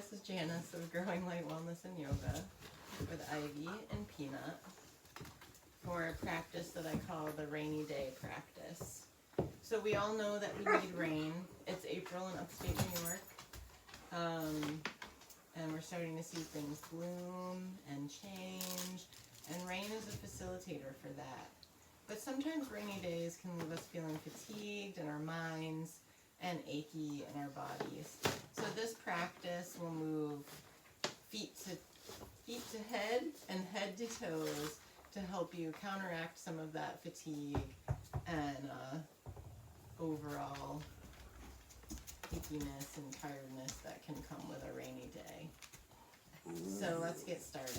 this is Janice of Growing Light Wellness and Yoga with Ivy and Peanut for a practice that I call the rainy day practice. So we all know that we need rain. It's April in upstate New York, and we're starting to see things bloom and change, and rain is a facilitator for that. But sometimes rainy days can leave us feeling fatigued in our minds and achy in our bodies. So this practice will move feet to head and head to toes to help you counteract some of that fatigue and overall achiness and tiredness that can come with a rainy day. So let's get started.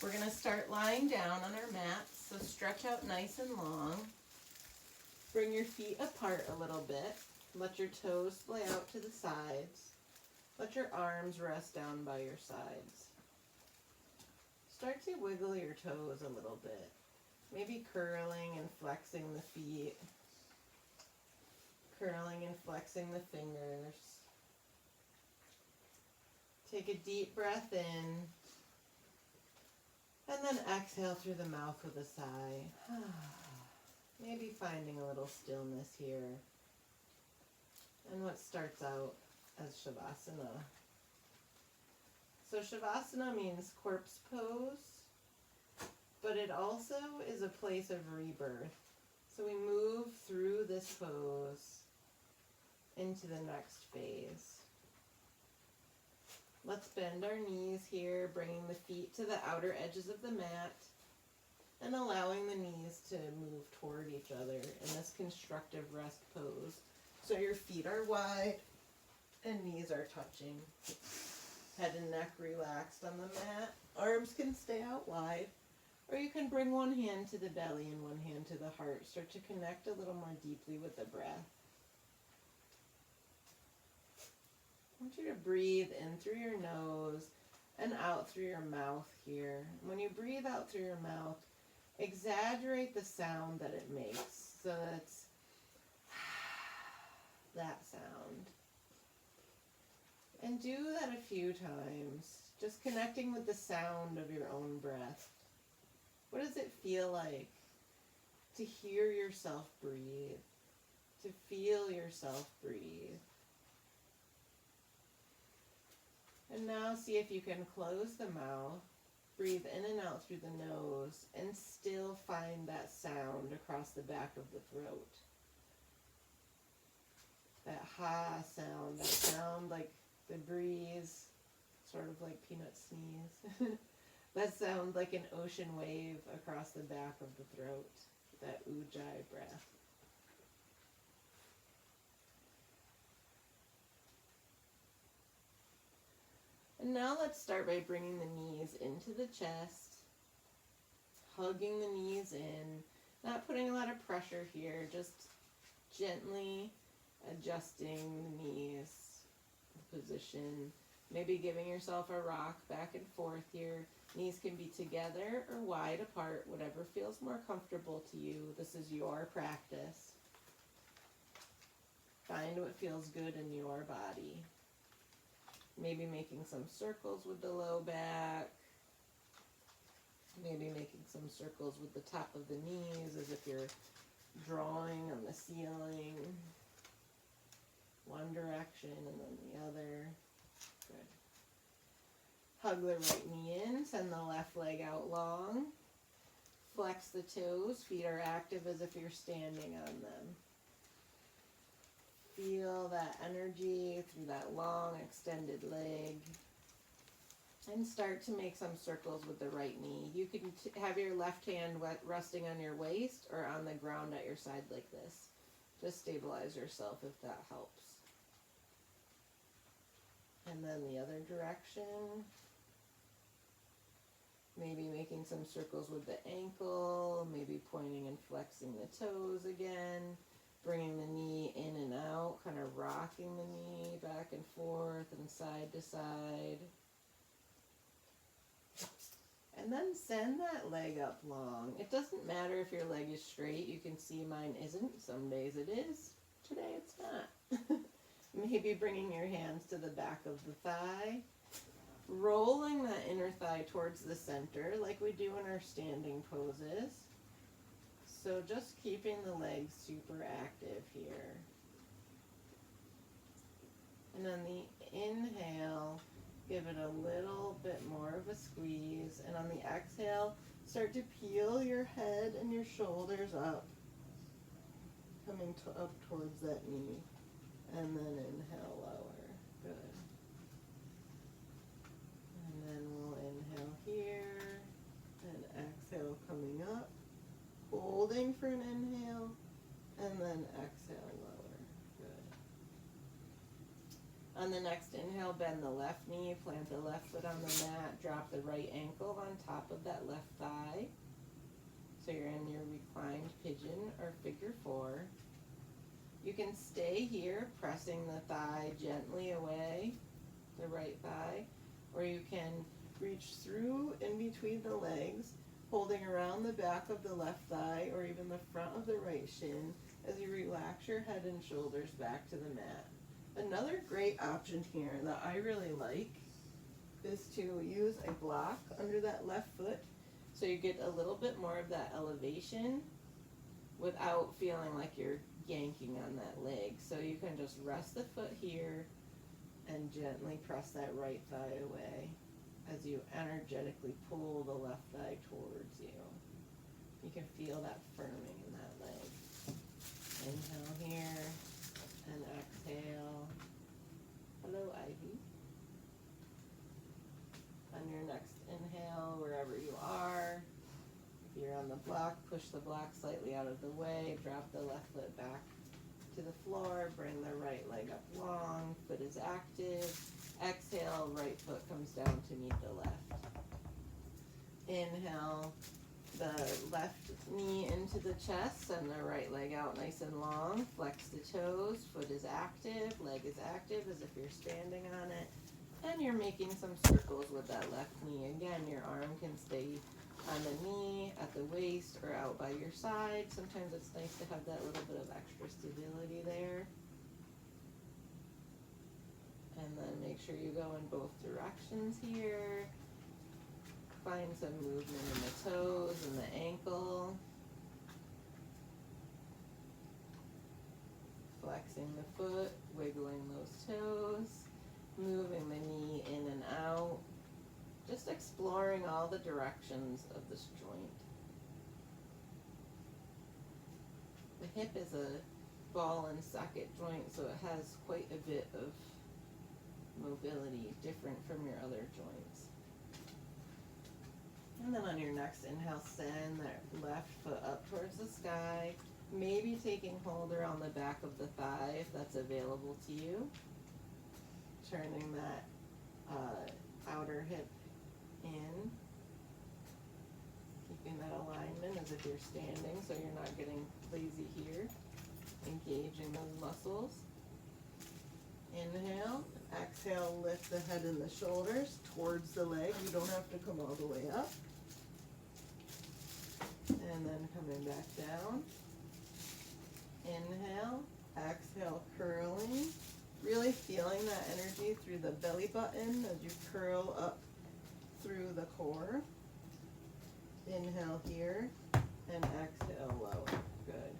We're going to start lying down on our mats, so stretch out nice and long. Bring your feet apart a little bit. Let your toes splay out to the sides. Let your arms rest down by your sides. Start to wiggle your toes a little bit. Maybe curling and flexing the feet. Curling and flexing the fingers. Take a deep breath in. And then exhale through the mouth with a sigh. Maybe finding a little stillness here. And what starts out as Shavasana. So Shavasana means corpse pose, but it also is a place of rebirth. So we move through this pose into the next phase. Let's bend our knees here, bringing the feet to the outer edges of the mat and allowing the knees to move toward each other in this constructive rest pose. So your feet are wide and knees are touching. Head and neck relaxed on the mat. Arms can stay out wide, or you can bring one hand to the belly and one hand to the heart. Start to connect a little more deeply with the breath. I want you to breathe in through your nose and out through your mouth here. When you breathe out through your mouth, exaggerate the sound that it makes. So it's that sound. And do that a few times, just connecting with the sound of your own breath. What does it feel like to hear yourself breathe, to feel yourself breathe? And now see if you can close the mouth, breathe in and out through the nose, and still find that sound across the back of the throat. That ha sound, that sound like the breeze, sort of like Peanut sneeze. That sound like an ocean wave across the back of the throat, that ujjayi breath. And now let's start by bringing the knees into the chest, hugging the knees in, not putting a lot of pressure here, just gently adjusting the knees, the position, maybe giving yourself a rock back and forth here. Knees can be together or wide apart, whatever feels more comfortable to you. This is your practice. Find what feels good in your body. Maybe making some circles with the low back. Maybe making some circles with the top of the knees as if you're drawing on the ceiling. One direction and then the other. Good. Hug the right knee in, send the left leg out long. Flex the toes, feet are active as if you're standing on them. Feel that energy through that long extended leg. And start to make some circles with the right knee. You can have your left hand resting on your waist or on the ground at your side like this. Just stabilize yourself if that helps. And then the other direction. Maybe making some circles with the ankle, maybe pointing and flexing the toes again. Bringing the knee in and out, kind of rocking the knee back and forth and side to side. And then send that leg up long. It doesn't matter if your leg is straight. You can see mine isn't. Some days it is. Today it's not. Maybe bringing your hands to the back of the thigh, rolling that inner thigh towards the center like we do in our standing poses. So just keeping the legs super active here. And on the inhale, give it a little bit more of a squeeze. And on the exhale, start to peel your head and your shoulders up, coming up towards that knee. And then inhale lower. Good. And then we'll inhale here and exhale coming up, holding for an inhale, and then exhale lower. Good. On the next inhale, bend the left knee, plant the left foot on the mat, drop the right ankle on top of that left thigh. So you're in your reclined pigeon or figure four. You can stay here, pressing the thigh gently away, the right thigh, or you can reach through in between the legs, holding around the back of the left thigh or even the front of the right shin as you relax your head and shoulders back to the mat. Another great option here that I really like is to use a block under that left foot so you get a little bit more of that elevation without feeling like you're yanking on that leg. So you can just rest the foot here and gently press that right thigh away as you energetically pull the left thigh towards you. You can feel that firming in that leg. Inhale here and exhale. Hello, Ivy. On your next inhale, wherever you are, if you're on the block, push the block slightly out of the way, drop the left foot back to the floor, bring the right leg up long, foot is active. Exhale, right foot comes down to meet the left. Inhale, the left knee into the chest, send the right leg out nice and long, flex the toes, foot is active, leg is active as if you're standing on it, and you're making some circles with that left knee. Again, your arm can stay on the knee, at the waist, or out by your side. Sometimes it's nice to have that little bit of extra stability there. And then make sure you go in both directions here. Find some movement in the toes and the ankle. Flexing the foot, wiggling those toes, moving the knee in and out. Just exploring all the directions of this joint. The hip is a ball and socket joint, so it has quite a bit of mobility, different from your other joints. And then on your next inhale, send that left foot up towards the sky, maybe taking hold around the back of the thigh if that's available to you. Turning that outer hip in, keeping that alignment as if you're standing so you're not getting lazy here. Engaging those muscles. Inhale, exhale, lift the head and the shoulders towards the leg. You don't have to come all the way up. And then coming back down. Inhale, exhale, curling. Really feeling that energy through the belly button as you curl up through the core. Inhale here and exhale lower. Good.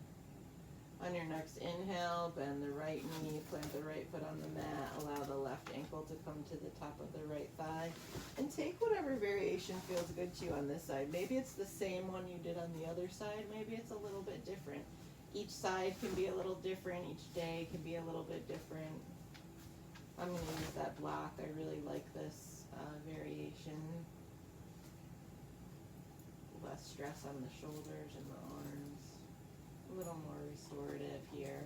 On your next inhale, bend the right knee, plant the right foot on the mat, allow the left ankle to come to the top of the right thigh, and take whatever variation feels good to you on this side. Maybe it's the same one you did on the other side, maybe it's a little bit different. Each side can be a little different, each day can be a little bit different. I'm going to use that block. I really like this variation. Less stress on the shoulders and the arms. A little more restorative here.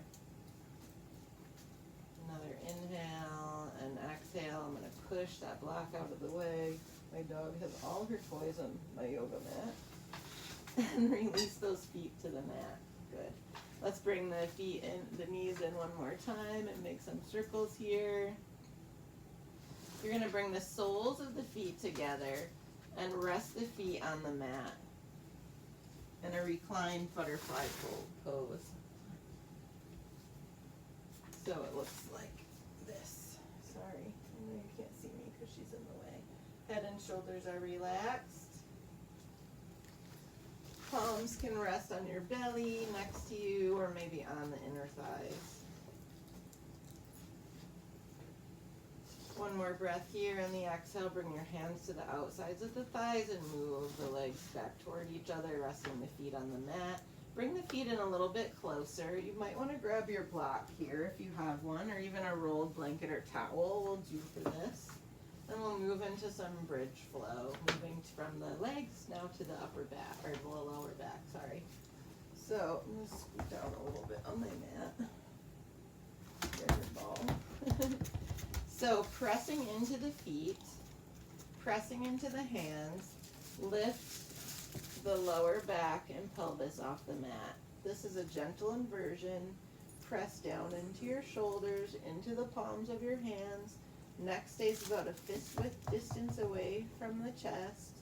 Another inhale and exhale. I'm going to push that block out of the way. My dog has all her toys on my yoga mat. And release those feet to the mat. Good. Let's bring the feet in, the knees in one more time and make some circles here. You're going to bring the soles of the feet together and rest the feet on the mat in a reclined butterfly pose. So it looks like she's in the way. Head and shoulders are relaxed. Palms can rest on your belly, next to you, or maybe on the inner thighs. One more breath here. On the exhale, bring your hands to the outsides of the thighs and move the legs back toward each other, resting the feet on the mat. Bring the feet in a little bit closer. You might want to grab your block here if you have one, or even a rolled blanket or towel will do for this. And we'll move into some bridge flow, moving from the legs now to the upper back, or the lower back, sorry. So I'm going to scoot down a little bit on my mat. There's your ball. So pressing into the feet, pressing into the hands, lift the lower back and pelvis off the mat. This is a gentle inversion. Press down into your shoulders, into the palms of your hands. Neck stays about a fist width distance away from the chest.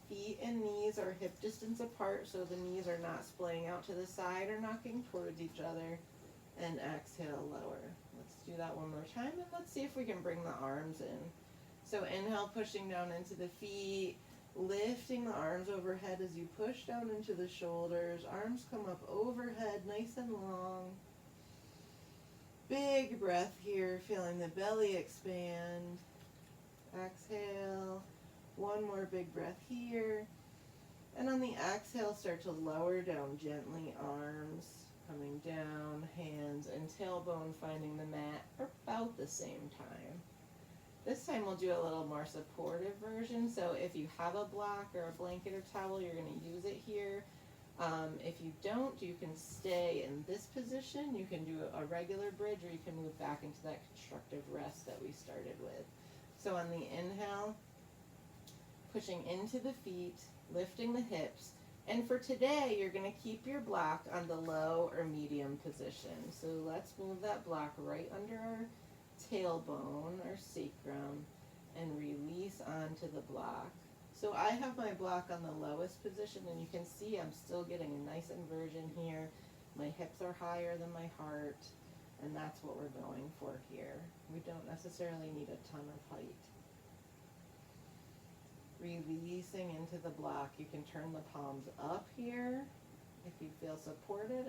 Feet and knees are hip distance apart, so the knees are not splaying out to the side or knocking towards each other. And exhale, lower. Let's do that one more time, and let's see if we can bring the arms in. So inhale, pushing down into the feet, lifting the arms overhead as you push down into the shoulders. Arms come up overhead, nice and long. Big breath here, feeling the belly expand. Exhale. One more big breath here. And on the exhale, start to lower down gently, arms coming down, hands and tailbone finding the mat about the same time. This time we'll do a little more supportive version. So if you have a block or a blanket or towel, you're going to use it here. If you don't, you can stay in this position. You can do a regular bridge, or you can move back into that constructive rest that we started with. So on the inhale, pushing into the feet, lifting the hips. And for today, you're going to keep your block on the low or medium position. So let's move that block right under our tailbone or sacrum and release onto the block. So I have my block on the lowest position, and you can see I'm still getting a nice inversion here. My hips are higher than my heart, and that's what we're going for here. We don't necessarily need a ton of height. Releasing into the block. You can turn the palms up here if you feel supported.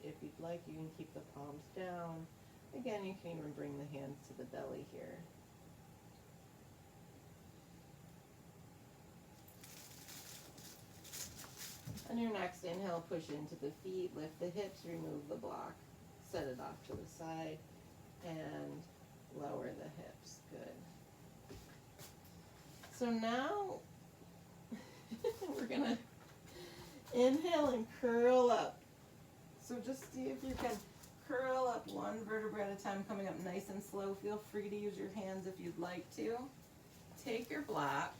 If you'd like, you can keep the palms down. Again, you can even bring the hands to the belly here. On your next inhale, push into the feet, lift the hips, remove the block, set it off to the side, and lower the hips. Good. So now we're gonna inhale and curl up. So just see if you can curl up one vertebra at a time, coming up nice and slow. Feel free to use your hands if you'd like to. Take your block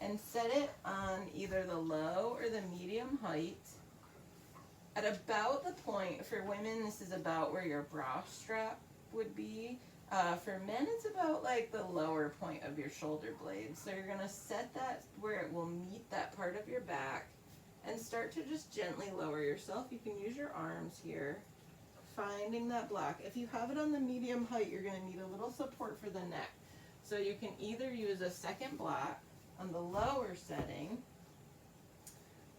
and set it on either the low or the medium height at about the point. For women, this is about where your bra strap would be. For men, it's about like the lower point of your shoulder blade. So you're gonna set that where it will meet that part of your back and start to just gently lower yourself. You can use your arms here, finding that block. If you have it on the medium height, you're gonna need a little support for the neck. So you can either use a second block on the lower setting,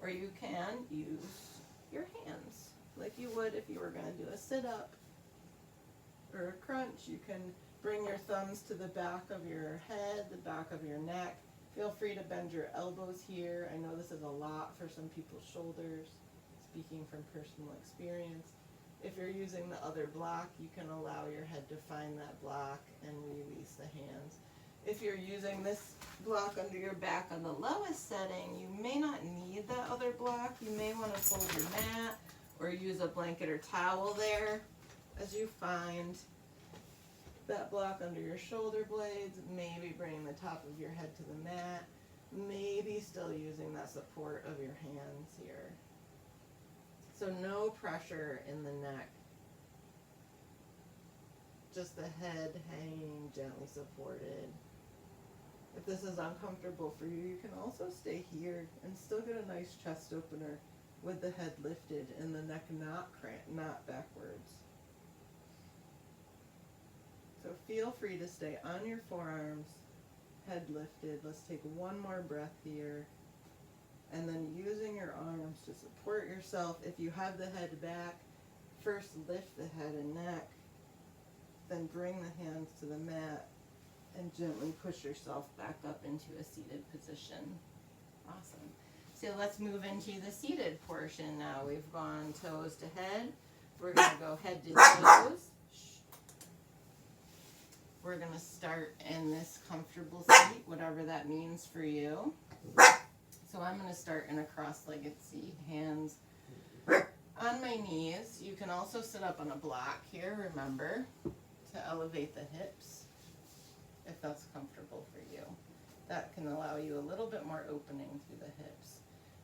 or you can use your hands like you would if you were gonna do a sit-up or a crunch. You can bring your thumbs to the back of your head, the back of your neck. Feel free to bend your elbows here. I know this is a lot for some people's shoulders, speaking from personal experience. If you're using the other block, you can allow your head to find that block and release the hands. If you're using this block under your back on the lowest setting, you may not need that other block. You may want to fold your mat or use a blanket or towel there as you find that block under your shoulder blades. Maybe bringing the top of your head to the mat. Maybe still using that support of your hands here. So no pressure in the neck. Just the head hanging, gently supported. If this is uncomfortable for you, you can also stay here and still get a nice chest opener with the head lifted and the neck not backwards. So feel free to stay on your forearms, head lifted. Let's take one more breath here. And then using your arms to support yourself. If you have the head back, first lift the head and neck, then bring the hands to the mat and gently push yourself back up into a seated position. Awesome. So let's move into the seated portion now. We've gone toes to head. We're going to go head to toes. We're going to start in this comfortable seat, whatever that means for you. So I'm going to start in a cross-legged seat, hands on my knees. You can also sit up on a block here, remember, to elevate the hips if that's comfortable for you. That can allow you a little bit more opening through the hips.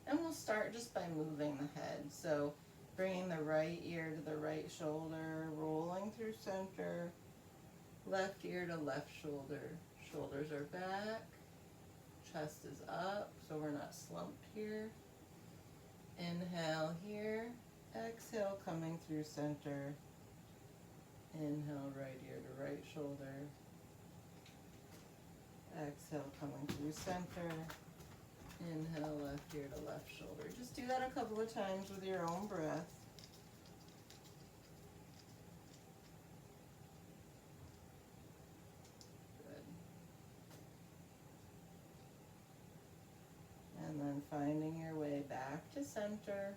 And we'll start just by moving the head. So bringing the right ear to the right shoulder, rolling through center, left ear to left shoulder. Shoulders are back. Chest is up, so we're not slumped here. Inhale here. Exhale, coming through center. Inhale, right ear to right shoulder. Exhale, coming through center. Inhale, left ear to left shoulder. Just do that a couple of times with your own breath. And then finding your way back to center.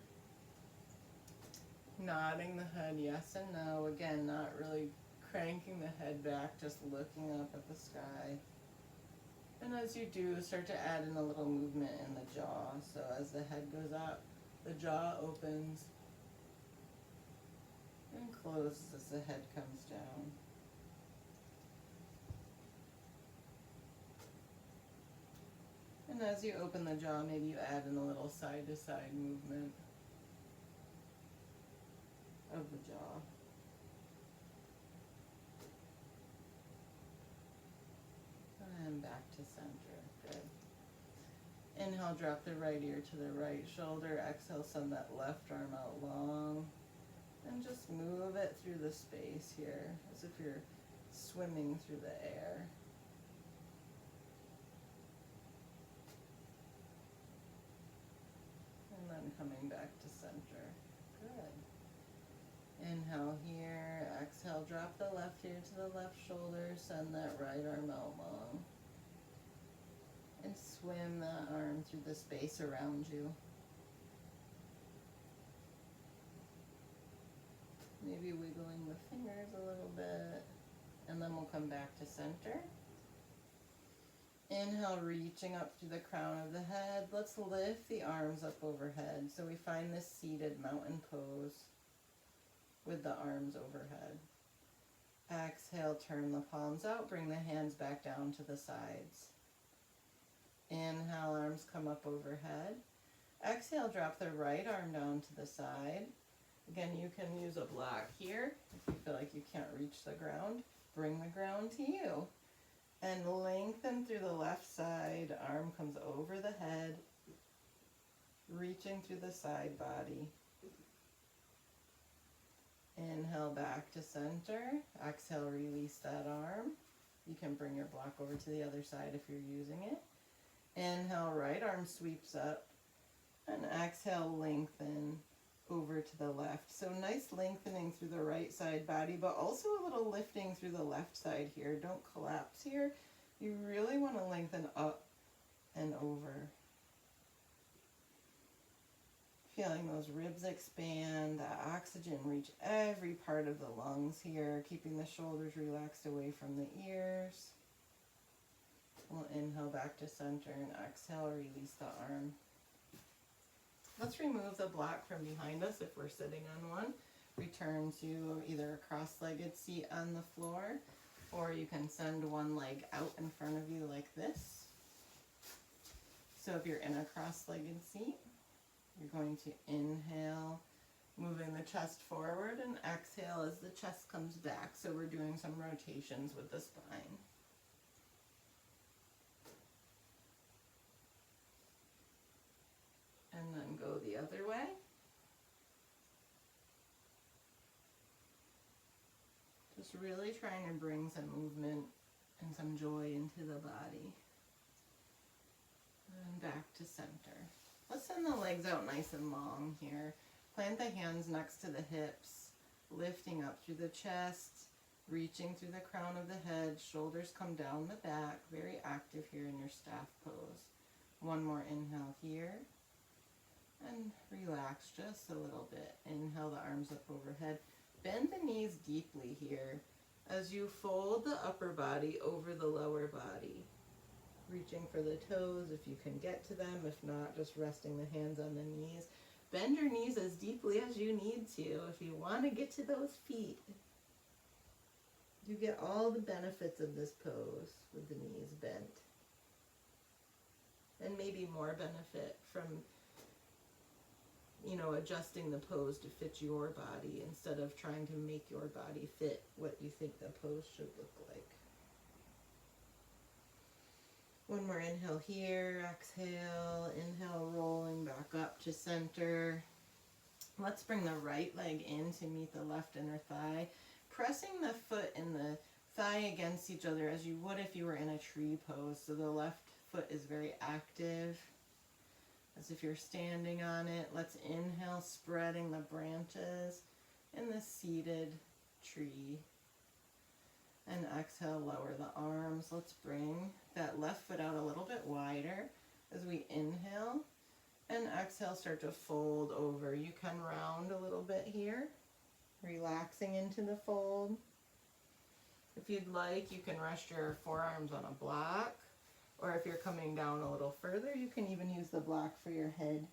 Nodding the head yes and no. Again, not really cranking the head back, just looking up at the sky. And as you do, start to add in a little movement in the jaw. So as the head goes up, the jaw opens and closes as the head comes down. And as you open the jaw, maybe you add in a little side-to-side movement of the jaw. And back to center. Good. Inhale, drop the right ear to the right shoulder. Exhale, send that left arm out long. And just move it through the space here, as if you're swimming through the air. And then coming back to center. Good. Inhale here. Exhale, drop the left ear to the left shoulder. Send that right arm out long. And swim that arm through the space around you. Maybe wiggling the fingers a little bit. And then we'll come back to center. Inhale, reaching up through the crown of the head. Let's lift the arms up overhead. So we find this seated mountain pose with the arms overhead. Exhale, turn the palms out. Bring the hands back down to the sides. Inhale, arms come up overhead. Exhale, drop the right arm down to the side. Again, you can use a block here. If you feel like you can't reach the ground, bring the ground to you. And lengthen through the left side. Arm comes over the head, reaching through the side body. Inhale, back to center. Exhale, release that arm. You can bring your block over to the other side if you're using it. Inhale, right arm sweeps up. And exhale, lengthen over to the left. So nice lengthening through the right side body, but also a little lifting through the left side here. Don't collapse here. You really want to lengthen up and over. Feeling those ribs expand, that oxygen reach every part of the lungs here, keeping the shoulders relaxed away from the ears. We'll inhale back to center and exhale, release the arm. Let's remove the block from behind us if we're sitting on one. Return to either a cross-legged seat on the floor, or you can send one leg out in front of you like this. So if you're in a cross-legged seat, you're going to inhale, moving the chest forward, and exhale as the chest comes back. So we're doing some rotations with the spine. And then go the other way. Just really trying to bring some movement and some joy into the body. And back to center. Let's send the legs out nice and long here. Plant the hands next to the hips, lifting up through the chest, reaching through the crown of the head, shoulders come down the back, very active here in your staff pose. One more inhale here, and relax just a little bit. Inhale the arms up overhead. Bend the knees deeply here as you fold the upper body over the lower body. Reaching for the toes if you can get to them. If not, just resting the hands on the knees. Bend your knees as deeply as you need to if you want to get to those feet. You get all the benefits of this pose with the knees bent. And maybe more benefit from, adjusting the pose to fit your body instead of trying to make your body fit what you think the pose should look like. One more inhale here, exhale, inhale, rolling back up to center. Let's bring the right leg in to meet the left inner thigh, pressing the foot and the thigh against each other as you would if you were in a tree pose. So the left foot is very active, as if you're standing on it. Let's inhale, spreading the branches in the seated tree. And exhale, lower the arms. Let's bring that left foot out a little bit wider as we inhale. And exhale, start to fold over. You can round a little bit here, relaxing into the fold. If you'd like, you can rest your forearms on a block. Or if you're coming down a little further, you can even use the block for your head.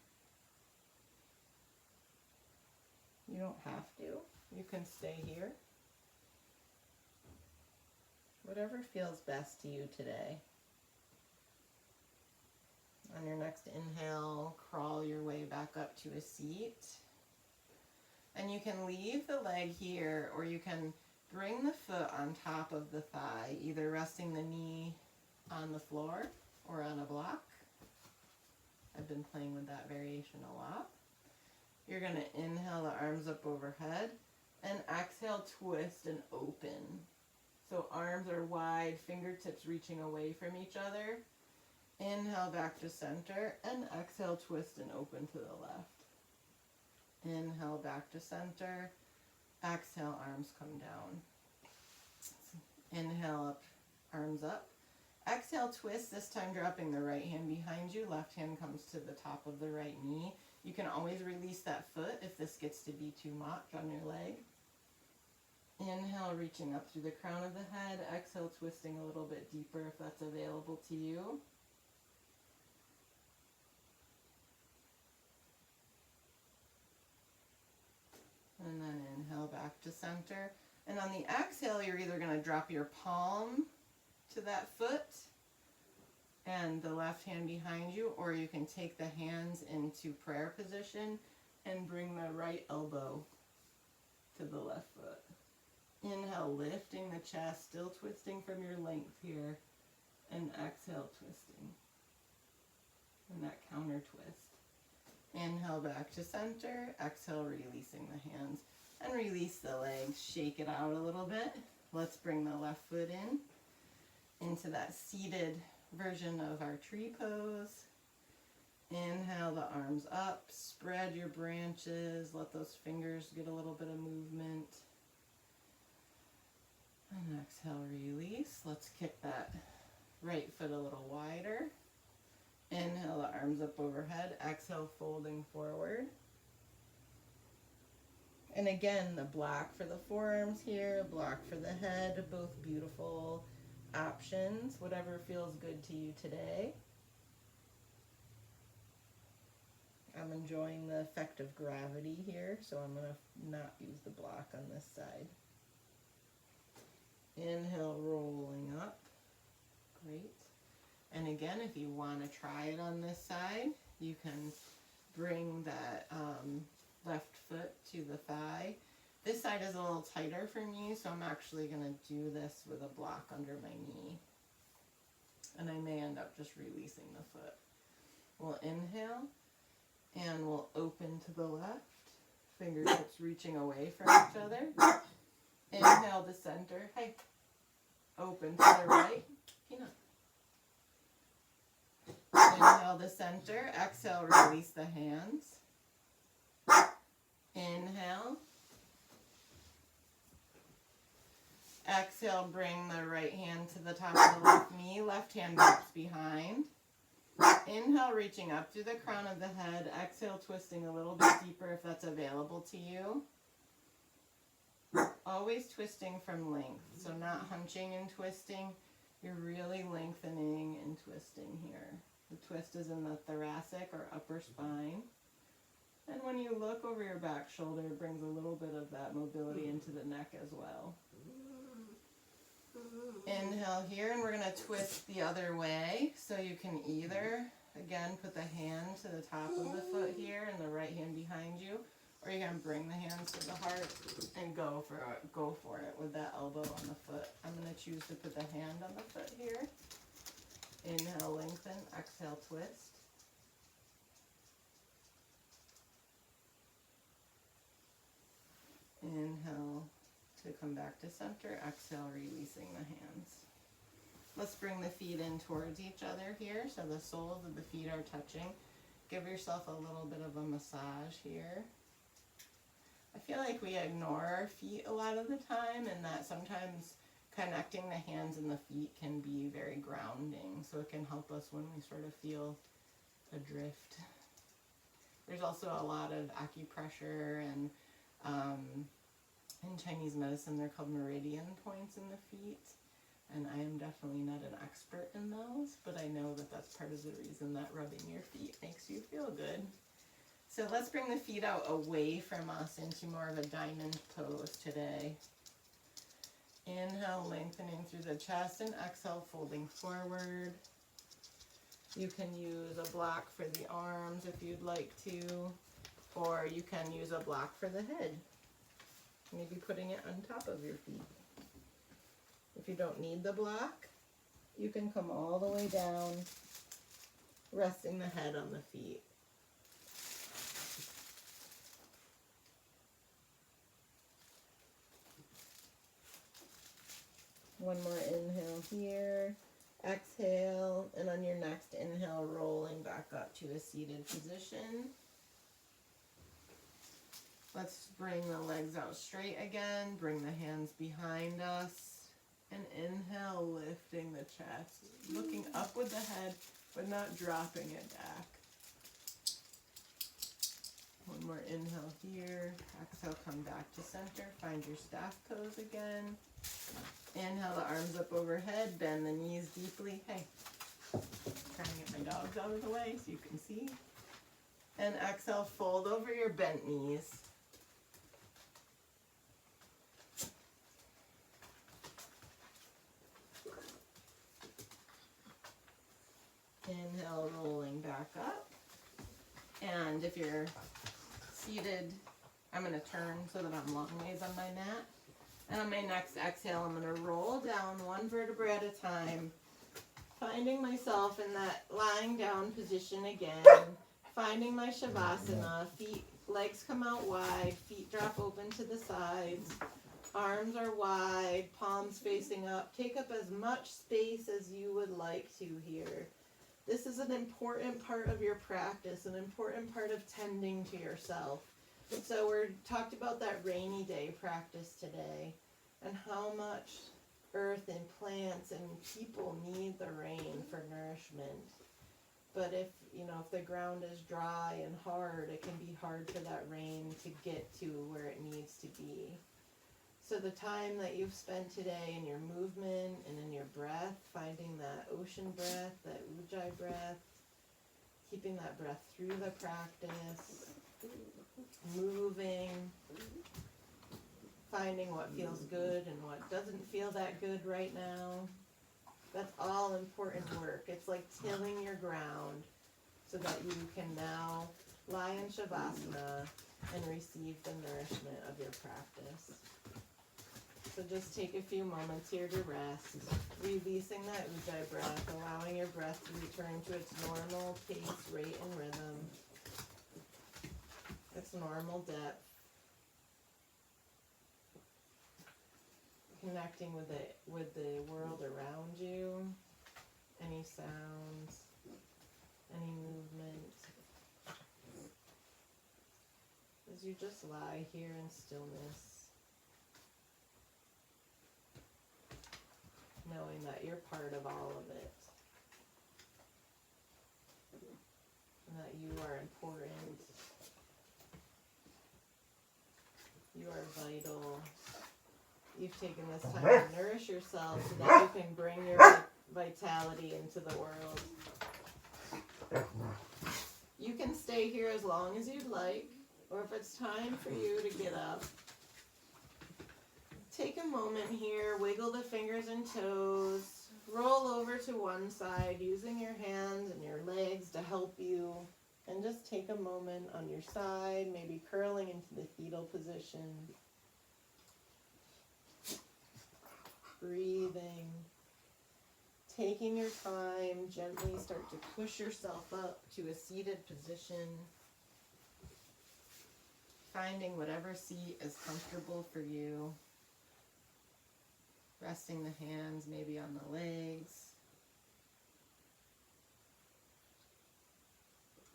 You don't have to. You can stay here. Whatever feels best to you today. On your next inhale, crawl your way back up to a seat. And you can leave the leg here, or you can bring the foot on top of the thigh, either resting the knee on the floor or on a block. I've been playing with that variation a lot. You're going to inhale the arms up overhead and exhale, twist and open. So arms are wide, fingertips reaching away from each other. Inhale back to center and exhale, twist and open to the left. Inhale back to center. Exhale, arms come down. Inhale up, arms up. Exhale, twist, this time dropping the right hand behind you. Left hand comes to the top of the right knee. You can always release that foot if this gets to be too much on your leg. Inhale, reaching up through the crown of the head. Exhale, twisting a little bit deeper if that's available to you. And then inhale back to center. And on the exhale, you're either going to drop your palm to that foot and the left hand behind you, or you can take the hands into prayer position and bring the right elbow to the left foot. Inhale, lifting the chest, still twisting from your length here, and exhale, twisting. And that counter twist. Inhale back to center, exhale, releasing the hands, and release the legs, shake it out a little bit. Let's bring the left foot in into that seated version of our tree pose. Inhale the arms up, spread your branches, let those fingers get a little bit of movement. And exhale, release. Let's kick that right foot a little wider. Inhale the arms up overhead, exhale, folding forward. And again, the block for the forearms here, block for the head, both beautiful options, whatever feels good to you today. I'm enjoying the effect of gravity here, so I'm going to not use the block on this side. Inhale, rolling up. Great. And again, if you want to try it on this side, you can bring that left foot to the thigh. This side is a little tighter for me, so I'm actually going to do this with a block under my knee. And I may end up just releasing the foot. We'll inhale, and we'll open to the left. Fingertips reaching away from each other. Inhale to center. Hey. Open to the right. Peanut. Inhale to center. Exhale, release the hands. Inhale. Exhale, bring the right hand to the top of the left knee. Left hand drops behind. Inhale, reaching up through the crown of the head. Exhale, twisting a little bit deeper if that's available to you. Always twisting from length, so not hunching and twisting. You're really lengthening and twisting here. The twist is in the thoracic or upper spine. And when you look over your back shoulder, it brings a little bit of that mobility into the neck as well. Inhale here, and we're going to twist the other way. So you can either, again, put the hand to the top of the foot here and the right hand behind you, or you can bring the hands to the heart and go for it with that elbow on the foot. I'm going to choose to put the hand on the foot here. Inhale, lengthen. Exhale, twist. Inhale to come back to center. Exhale, releasing the hands. Let's bring the feet in towards each other here so the soles of the feet are touching. Give yourself a little bit of a massage here. I feel like we ignore our feet a lot of the time, and that sometimes connecting the hands and the feet can be very grounding, so it can help us when we sort of feel adrift. There's also a lot of acupressure and in Chinese medicine they're called meridian points in the feet, and I am definitely not an expert in those, but I know that that's part of the reason that rubbing your feet makes you feel good. So let's bring the feet out away from us into more of a diamond pose today. Inhale, lengthening through the chest, and exhale, folding forward. You can use a block for the arms if you'd like to, or you can use a block for the head. Maybe putting it on top of your feet. If you don't need the block, you can come all the way down, resting the head on the feet. One more inhale here. Exhale, and on your next inhale, rolling back up to a seated position. Let's bring the legs out straight again. Bring the hands behind us. And inhale, lifting the chest. Looking up with the head, but not dropping it back. One more inhale here. Exhale, come back to center. Find your staff pose again. Inhale, the arms up overhead. Bend the knees deeply. Hey, trying to get my dogs out of the way so you can see. And exhale, fold over your bent knees. Inhale, rolling back up. And if you're seated, I'm going to turn so that I'm long ways on my mat. And on my next exhale, I'm going to roll down one vertebra at a time, finding myself in that lying down position again, finding my Shavasana. Legs come out wide, feet drop open to the sides, arms are wide, palms facing up. Take up as much space as you would like to here. This is an important part of your practice, an important part of tending to yourself. So we're talked about that rainy day practice today and how much earth and plants and people need the rain for nourishment. But if the ground is dry and hard, it can be hard for that rain to get to where it needs to be. So the time that you've spent today in your movement and in your breath, finding that ocean breath, that ujjayi breath, keeping that breath through the practice, moving, finding what feels good and what doesn't feel that good right now. That's all important work. It's like tilling your ground so that you can now lie in Shavasana and receive the nourishment of your practice. So just take a few moments here to rest, releasing that ujjayi breath, allowing your breath to return to its normal pace, rate, and rhythm, its normal depth. connecting with the world around you. Any sounds, any movement. As you just lie here in stillness, knowing that you're part of all of it. And that you are important. You are vital. You've taken this time to nourish yourself so that you can bring your vitality into the world. You can stay here as long as you'd like, or if it's time for you to get up, take a moment here, wiggle the fingers and toes, roll over to one side using your hands and your legs to help you, and just take a moment on your side, maybe curling into the fetal position. Breathing, taking your time, gently start to push yourself up to a seated position. Finding whatever seat is comfortable for you. Resting the hands maybe on the legs.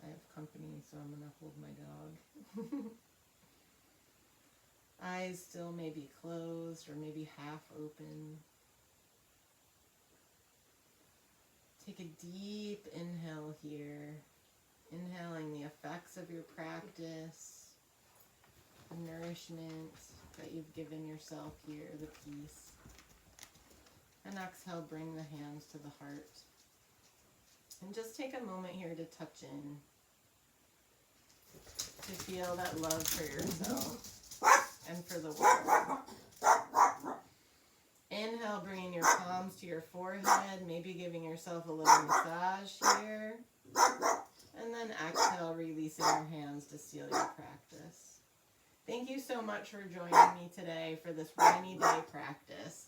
I have company, so I'm going to hold my dog. Eyes still may be closed or maybe half open. Take a deep inhale here. Inhaling the effects of your practice, the nourishment that you've given yourself here, the peace. And exhale, bring the hands to the heart. And just take a moment here to touch in, to feel that love for yourself and for the world. Inhale, bringing your palms to your forehead, maybe giving yourself a little massage here. And then exhale, releasing your hands to seal your practice. Thank you so much for joining me today for this rainy day practice.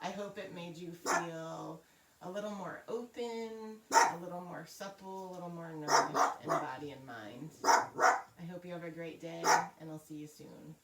I hope it made you feel a little more open, a little more supple, a little more nourished in body and mind. I hope you have a great day, and I'll see you soon.